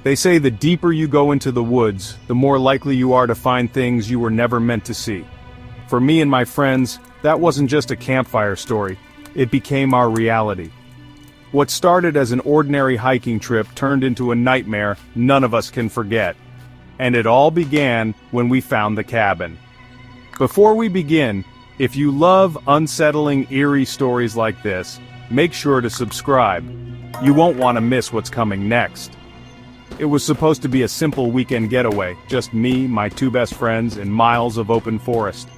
They say the deeper you go into the woods, the more likely you are to find things you were never meant to see. For me and my friends, that wasn't just a campfire story, it became our reality. What started as an ordinary hiking trip turned into a nightmare none of us can forget. And it all began when we found the cabin. Before we begin, if you love unsettling, eerie stories like this, make sure to subscribe. You won't want to miss what's coming next. It was supposed to be a simple weekend getaway, just me, my two best friends, and miles of open forest.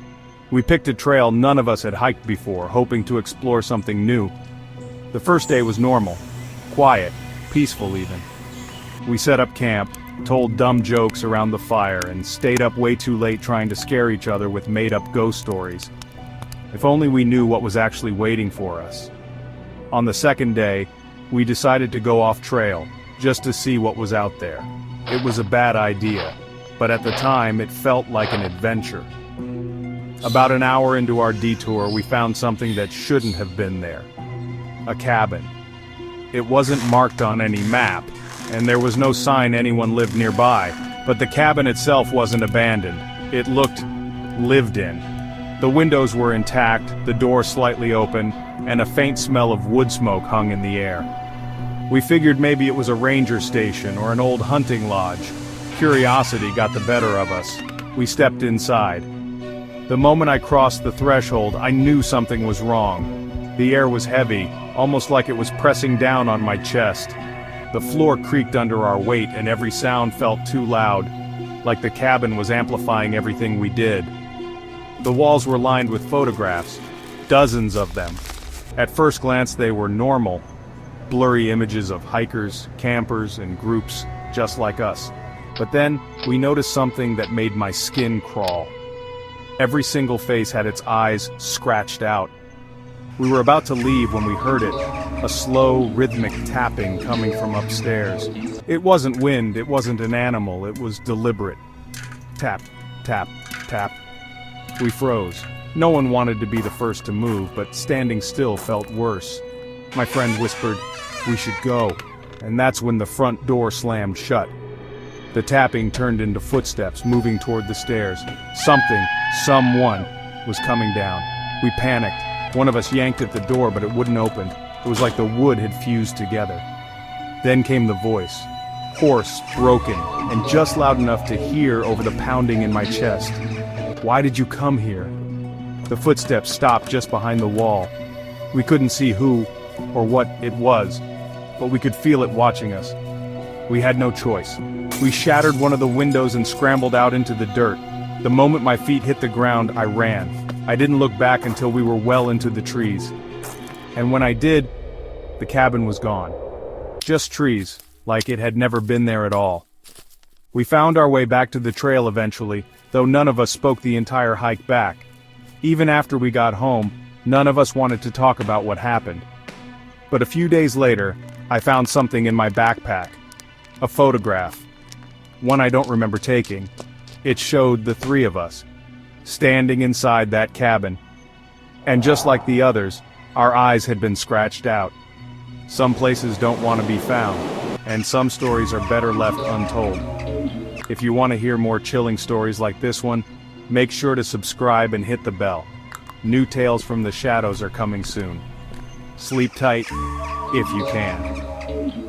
We picked a trail none of us had hiked before, hoping to explore something new. The first day was normal, quiet, peaceful even. We set up camp, told dumb jokes around the fire, and stayed up way too late trying to scare each other with made-up ghost stories. If only we knew what was actually waiting for us. On the second day, we decided to go off trail, just to see what was out there. It was a bad idea, but at the time it felt like an adventure. About an hour into our detour, we found something that shouldn't have been there. A cabin. It wasn't marked on any map, and there was no sign anyone lived nearby, but the cabin itself wasn't abandoned. It looked lived in. The windows were intact, the door slightly open, and a faint smell of wood smoke hung in the air. We figured maybe it was a ranger station or an old hunting lodge. Curiosity got the better of us. We stepped inside. The moment I crossed the threshold, I knew something was wrong. The air was heavy, almost like it was pressing down on my chest. The floor creaked under our weight and every sound felt too loud, like the cabin was amplifying everything we did. The walls were lined with photographs, dozens of them. At first glance they were normal, blurry images of hikers, campers, and groups just like us. But then, we noticed something that made my skin crawl. Every single face had its eyes scratched out. We were about to leave when we heard it, a slow, rhythmic tapping coming from upstairs. It wasn't wind, it wasn't an animal, it was deliberate. Tap, tap, tap. We froze. No one wanted to be the first to move, but standing still felt worse. My friend whispered, "We should go," and that's when the front door slammed shut. The tapping turned into footsteps moving toward the stairs. Someone was coming down. We panicked. One of us yanked at the door, but it wouldn't open. It was like the wood had fused together. Then came the voice, hoarse, broken, and just loud enough to hear over the pounding in my chest. "Why did you come here?" The footsteps stopped just behind the wall. We couldn't see who or what it was, but we could feel it watching us. We had no choice. We shattered one of the windows and scrambled out into the dirt. The moment my feet hit the ground, I ran. I didn't look back until we were well into the trees. And when I did, the cabin was gone. Just trees, like it had never been there at all. We found our way back to the trail eventually, though none of us spoke the entire hike back. Even after we got home, none of us wanted to talk about what happened. But a few days later, I found something in my backpack. A photograph. One I don't remember taking. It showed the three of us, standing inside that cabin. And just like the others, our eyes had been scratched out. Some places don't want to be found, and some stories are better left untold. If you want to hear more chilling stories like this one, make sure to subscribe and hit the bell. New tales from the shadows are coming soon. Sleep tight, if you can.